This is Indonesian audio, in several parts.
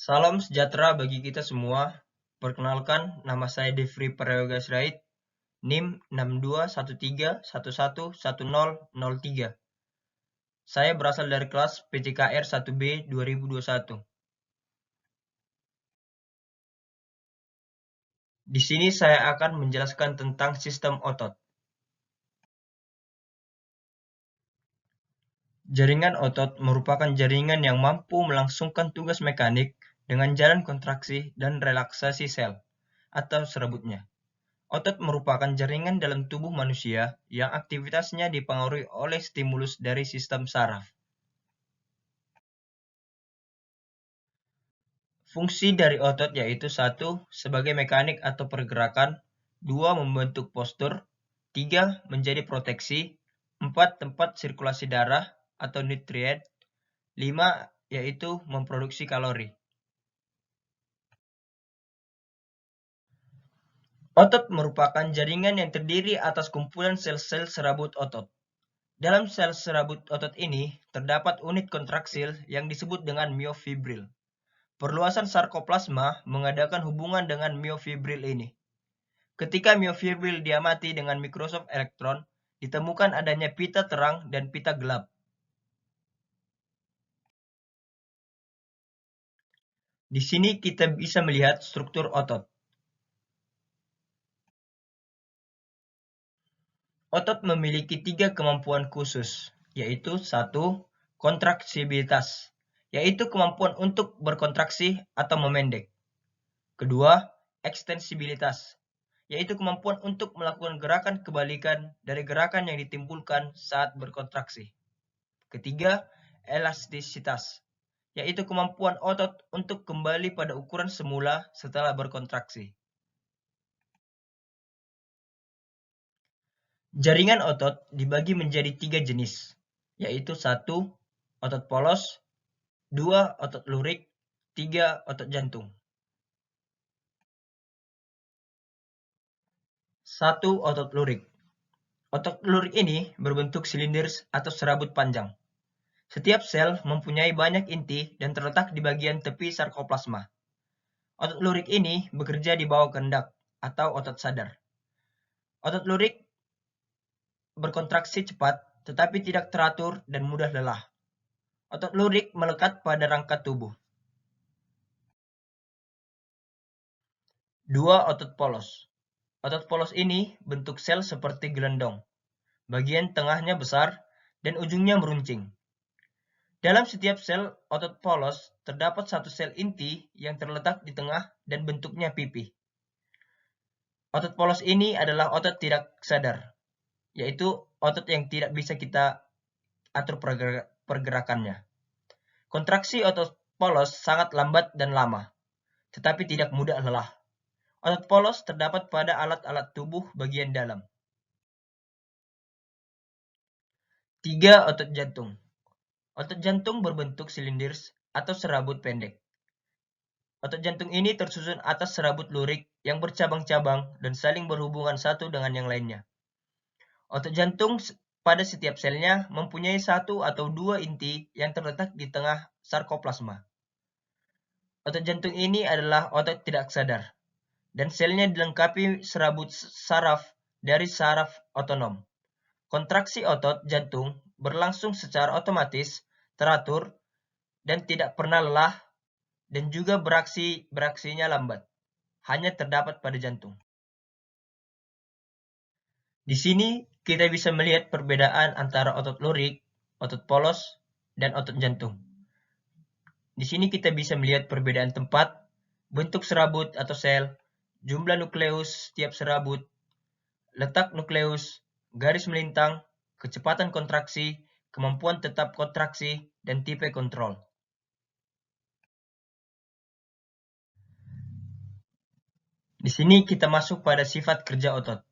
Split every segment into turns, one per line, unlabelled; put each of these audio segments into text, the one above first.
Salam sejahtera bagi kita semua. Perkenalkan, nama saya Devri Prayoga Sirait, NIM 6213111003. Saya berasal dari kelas PJKR 1B 2021. Di sini saya akan menjelaskan tentang sistem otot. Jaringan otot merupakan jaringan yang mampu melangsungkan tugas mekanik dengan jalan kontraksi dan relaksasi sel atau serabutnya. Otot merupakan jaringan dalam tubuh manusia yang aktivitasnya dipengaruhi oleh stimulus dari sistem saraf. Fungsi dari otot yaitu 1. Sebagai mekanik atau pergerakan, 2. Membentuk postur, 3. Menjadi proteksi, 4. Tempat sirkulasi darah atau nutrien, 5. Yaitu memproduksi kalori. Otot merupakan jaringan yang terdiri atas kumpulan sel-sel serabut otot. Dalam sel serabut otot ini, terdapat unit kontraksil yang disebut dengan miofibril. Perluasan sarkoplasma mengadakan hubungan dengan miofibril ini. Ketika miofibril diamati dengan mikroskop elektron, ditemukan adanya pita terang dan pita gelap. Di sini kita bisa melihat struktur otot. Otot memiliki 3 kemampuan khusus, yaitu 1. Kontraksibilitas, yaitu kemampuan untuk berkontraksi atau memendek. Kedua, ekstensibilitas, yaitu kemampuan untuk melakukan gerakan kebalikan dari gerakan yang ditimbulkan saat berkontraksi. Ketiga, elastisitas, yaitu kemampuan otot untuk kembali pada ukuran semula setelah berkontraksi. Jaringan otot dibagi menjadi 3 jenis, yaitu 1. Otot polos, 2. Otot lurik, 3. Otot jantung. 1. Otot lurik. Otot lurik ini berbentuk silinder atau serabut panjang. Setiap sel mempunyai banyak inti dan terletak di bagian tepi sarkoplasma. Otot lurik ini bekerja di bawah kehendak atau otot sadar. Otot lurik berkontraksi cepat tetapi tidak teratur dan mudah lelah. Otot lurik melekat pada rangka tubuh. 2. Otot polos. Otot polos ini bentuk sel seperti gelendong. Bagian tengahnya besar dan ujungnya meruncing. Dalam setiap sel otot polos terdapat satu sel inti yang terletak di tengah dan bentuknya pipih. Otot polos ini adalah otot tidak sadar, yaitu otot yang tidak bisa kita atur pergerakannya. Kontraksi otot polos sangat lambat dan lama, tetapi tidak mudah lelah. Otot polos terdapat pada alat-alat tubuh bagian dalam. 3. Otot jantung. Otot jantung berbentuk silinder atau serabut pendek. Otot jantung ini tersusun atas serabut lurik yang bercabang-cabang dan saling berhubungan satu dengan yang lainnya. Otot jantung pada setiap selnya mempunyai 1 atau 2 inti yang terletak di tengah sarkoplasma. Otot jantung ini adalah otot tidak sadar, dan selnya dilengkapi serabut saraf dari saraf otonom. Kontraksi otot jantung berlangsung secara otomatis, teratur, dan tidak pernah lelah, dan juga beraksinya lambat. Hanya terdapat pada jantung. Di sini kita bisa melihat perbedaan antara otot lurik, otot polos, dan otot jantung. Di sini kita bisa melihat perbedaan tempat, bentuk serabut atau sel, jumlah nukleus setiap serabut, letak nukleus, garis melintang, kecepatan kontraksi, kemampuan tetap kontraksi, dan tipe kontrol. Di sini kita masuk pada sifat kerja otot.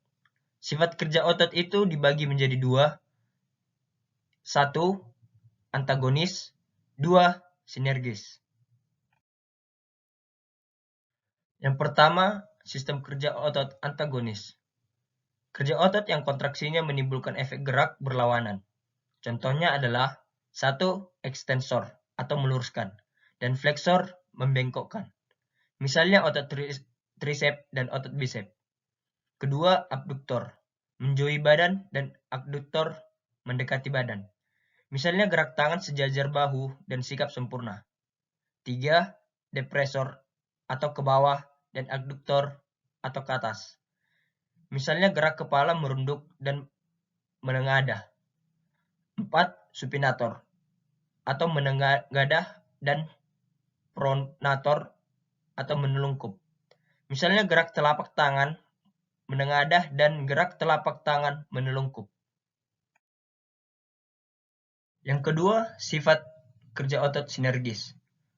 Sifat kerja otot itu dibagi menjadi 2. 1. Antagonis, 2. Sinergis. Yang pertama, sistem kerja otot antagonis. Kerja otot yang kontraksinya menimbulkan efek gerak berlawanan. Contohnya adalah 1. Ekstensor atau meluruskan, dan fleksor membengkokkan. Misalnya otot trisep dan otot bisep. Kedua, abduktor, menjauhi badan dan abduktor mendekati badan. Misalnya gerak tangan sejajar bahu dan sikap sempurna. 3. Depresor atau ke bawah dan abduktor atau ke atas. Misalnya gerak kepala merunduk dan menengadah. 4. Supinator atau menengadah dan pronator atau menelungkup. Misalnya gerak telapak tangan menengadah dan gerak telapak tangan menelungkup. Yang kedua, sifat kerja otot sinergis.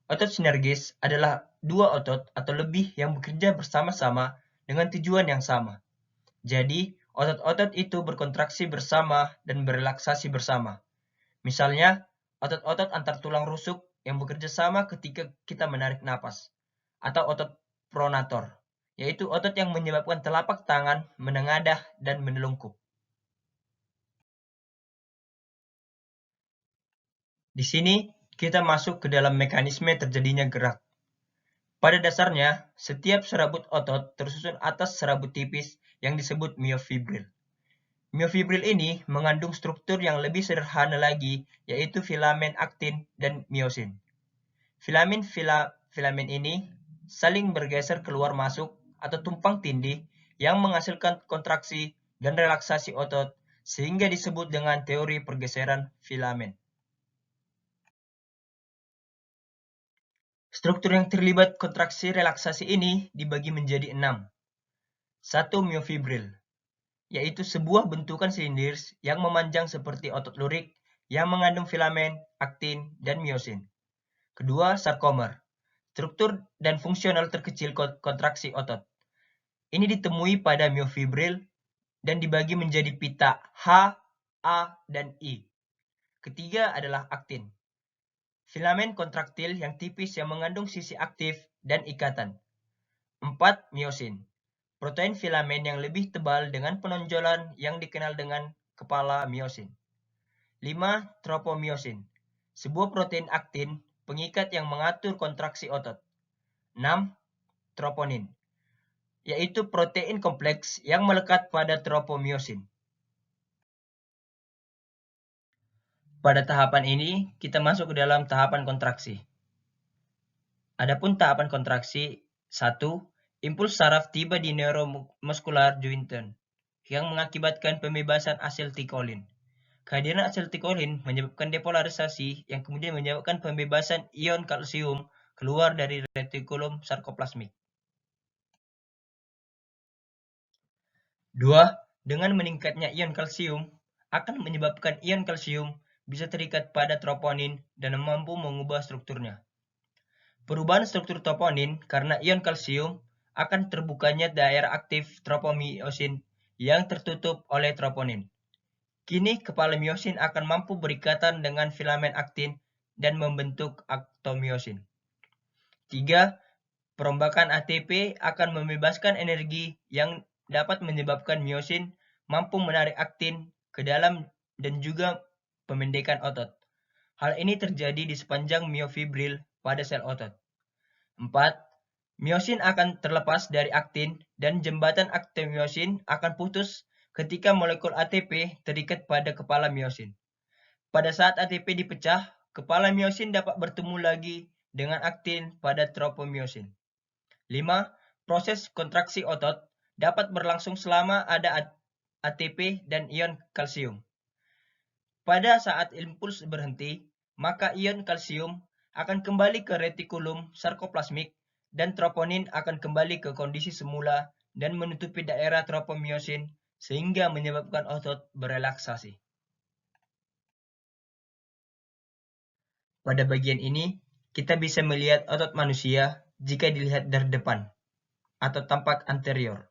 Otot sinergis adalah dua otot atau lebih yang bekerja bersama-sama dengan tujuan yang sama. Jadi, otot-otot itu berkontraksi bersama dan berelaksasi bersama. Misalnya, otot-otot antar tulang rusuk yang bekerja sama ketika kita menarik napas, atau otot pronator, yaitu otot yang menyebabkan telapak tangan menengadah dan menelungkup. Di sini, kita masuk ke dalam mekanisme terjadinya gerak. Pada dasarnya, setiap serabut otot tersusun atas serabut tipis yang disebut myofibril. Myofibril ini mengandung struktur yang lebih sederhana lagi, yaitu filamen aktin dan miosin. Filamen ini saling bergeser keluar masuk atau tumpang tindih yang menghasilkan kontraksi dan relaksasi otot, sehingga disebut dengan teori pergeseran filamen. Struktur yang terlibat kontraksi relaksasi ini dibagi menjadi 6. 1. Myofibril, yaitu sebuah bentukan silinder yang memanjang seperti otot lurik yang mengandung filamen, aktin, dan miosin. Kedua, sarkomer, struktur dan fungsional terkecil kontraksi otot. Ini ditemui pada myofibril dan dibagi menjadi pita H, A, dan I. Ketiga adalah aktin, filamen kontraktil yang tipis yang mengandung sisi aktif dan ikatan. 4. Miosin, protein filamen yang lebih tebal dengan penonjolan yang dikenal dengan kepala miosin. 5. Tropomiosin, sebuah protein aktin pengikat yang mengatur kontraksi otot. 6. Troponin, yaitu protein kompleks yang melekat pada tropomiosin. Pada tahapan ini, kita masuk ke dalam tahapan kontraksi. Adapun tahapan kontraksi, 1. Impuls saraf tiba di neuromuskular junction yang mengakibatkan pembebasan asetilkolin. Kehadiran asetilkolin menyebabkan depolarisasi yang kemudian menyebabkan pembebasan ion kalsium keluar dari retikulum sarkoplasmik. 2. Dengan meningkatnya ion kalsium akan menyebabkan ion kalsium bisa terikat pada troponin dan mampu mengubah strukturnya. Perubahan struktur troponin karena ion kalsium akan terbukanya daerah aktif tropomiosin yang tertutup oleh troponin. Kini kepala miosin akan mampu berikatan dengan filamen aktin dan membentuk aktomiosin. 3. Perombakan ATP akan membebaskan energi yang dapat menyebabkan miosin mampu menarik aktin ke dalam dan juga pemendekan otot. Hal ini terjadi di sepanjang myofibril pada sel otot. 4. Miosin akan terlepas dari aktin dan jembatan aktomiosin akan putus ketika molekul ATP terikat pada kepala miosin. Pada saat ATP dipecah, kepala miosin dapat bertemu lagi dengan aktin pada tropomiosin. 5. Proses kontraksi otot dapat berlangsung selama ada ATP dan ion kalsium. Pada saat impuls berhenti, maka ion kalsium akan kembali ke retikulum sarkoplasmik dan troponin akan kembali ke kondisi semula dan menutupi daerah tropomiosin sehingga menyebabkan otot berelaksasi. Pada bagian ini, kita bisa melihat otot manusia jika dilihat dari depan atau tampak anterior.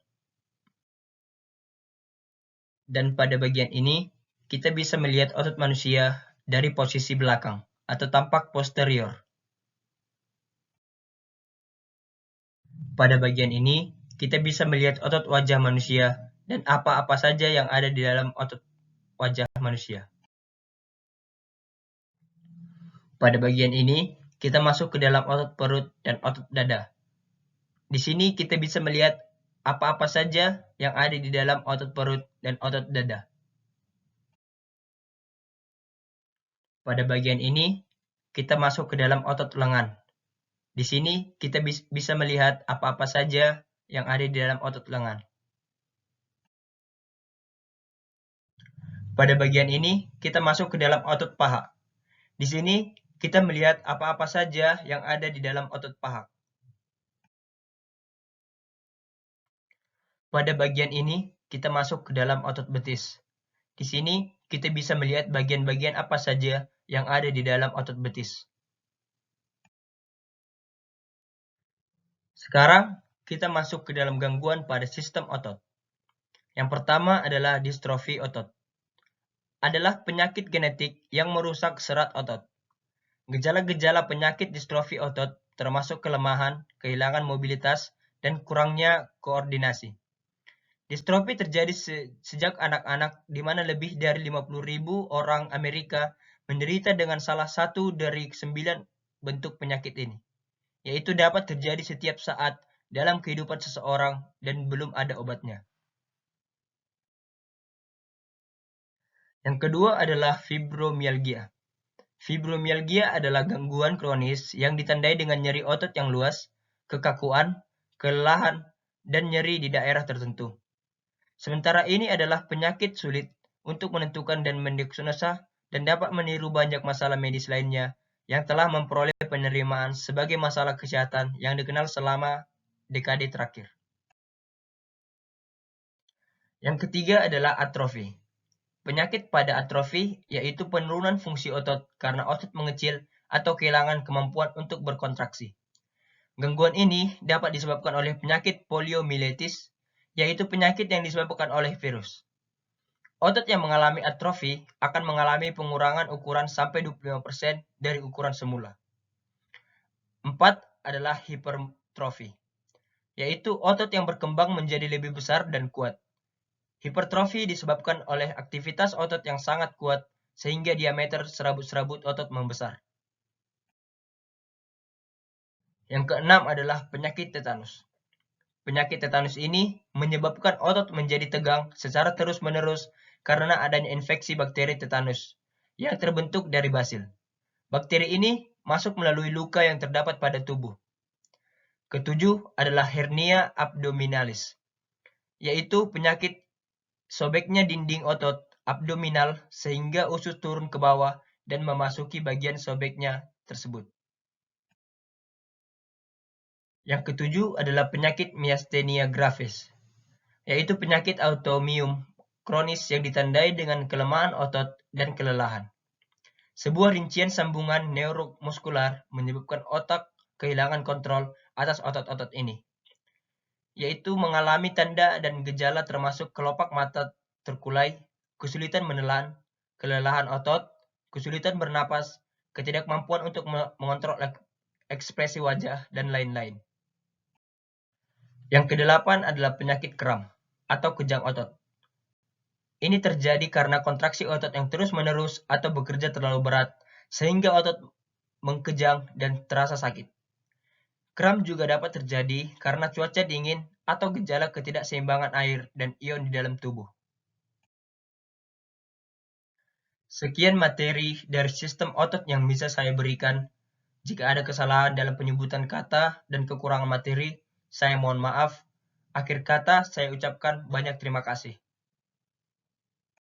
Dan pada bagian ini, kita bisa melihat otot manusia dari posisi belakang atau tampak posterior. Pada bagian ini, kita bisa melihat otot wajah manusia dan apa-apa saja yang ada di dalam otot wajah manusia. Pada bagian ini, kita masuk ke dalam otot perut dan otot dada. Di sini kita bisa melihat apa-apa saja yang ada di dalam otot perut dan otot dada. Pada bagian ini, kita masuk ke dalam otot lengan. Di sini kita bisa melihat apa-apa saja yang ada di dalam otot lengan. Pada bagian ini, kita masuk ke dalam otot paha. Di sini, kita melihat apa-apa saja yang ada di dalam otot paha. Pada bagian ini, kita masuk ke dalam otot betis. Di sini, kita bisa melihat bagian-bagian apa saja yang ada di dalam otot betis. Sekarang, kita masuk ke dalam gangguan pada sistem otot. Yang pertama adalah distrofi otot. Adalah penyakit genetik yang merusak serat otot. Gejala-gejala penyakit distrofi otot termasuk kelemahan, kehilangan mobilitas, dan kurangnya koordinasi. Distrofi terjadi sejak anak-anak, di mana lebih dari 50.000 orang Amerika menderita dengan salah satu dari 9 bentuk penyakit ini, yaitu dapat terjadi setiap saat dalam kehidupan seseorang dan belum ada obatnya. Yang kedua adalah fibromialgia. Fibromialgia adalah gangguan kronis yang ditandai dengan nyeri otot yang luas, kekakuan, kelelahan, dan nyeri di daerah tertentu. Sementara ini adalah penyakit sulit untuk menentukan dan mendiagnosa dan dapat meniru banyak masalah medis lainnya yang telah memperoleh penerimaan sebagai masalah kesehatan yang dikenal selama dekade terakhir. Yang ketiga adalah atrofi. Penyakit pada atrofi yaitu penurunan fungsi otot karena otot mengecil atau kehilangan kemampuan untuk berkontraksi. Gangguan ini dapat disebabkan oleh penyakit poliomyelitis, yaitu penyakit yang disebabkan oleh virus. Otot yang mengalami atrofi akan mengalami pengurangan ukuran sampai 25% dari ukuran semula. 4 adalah hipertrofi, yaitu otot yang berkembang menjadi lebih besar dan kuat. Hipertrofi disebabkan oleh aktivitas otot yang sangat kuat sehingga diameter serabut-serabut otot membesar. Yang keenam adalah penyakit tetanus. Penyakit tetanus ini menyebabkan otot menjadi tegang secara terus-menerus karena adanya infeksi bakteri tetanus yang terbentuk dari basil. Bakteri ini masuk melalui luka yang terdapat pada tubuh. Ketujuh adalah hernia abdominalis, yaitu penyakit sobeknya dinding otot abdominal sehingga usus turun ke bawah dan memasuki bagian sobeknya tersebut. Yang ketujuh adalah penyakit myasthenia gravis, yaitu penyakit autoimun kronis yang ditandai dengan kelemahan otot dan kelelahan. Sebuah rincian sambungan neuromuskular menyebabkan otak kehilangan kontrol atas otot-otot ini, yaitu mengalami tanda dan gejala termasuk kelopak mata terkulai, kesulitan menelan, kelelahan otot, kesulitan bernapas, ketidakmampuan untuk mengontrol ekspresi wajah, dan lain-lain. Yang kedelapan adalah penyakit kram atau kejang otot. Ini terjadi karena kontraksi otot yang terus-menerus atau bekerja terlalu berat, sehingga otot mengkejang dan terasa sakit. Kram juga dapat terjadi karena cuaca dingin atau gejala ketidakseimbangan air dan ion di dalam tubuh. Sekian materi dari sistem otot yang bisa saya berikan. Jika ada kesalahan dalam penyebutan kata dan kekurangan materi, saya mohon maaf. Akhir kata, saya ucapkan banyak terima kasih.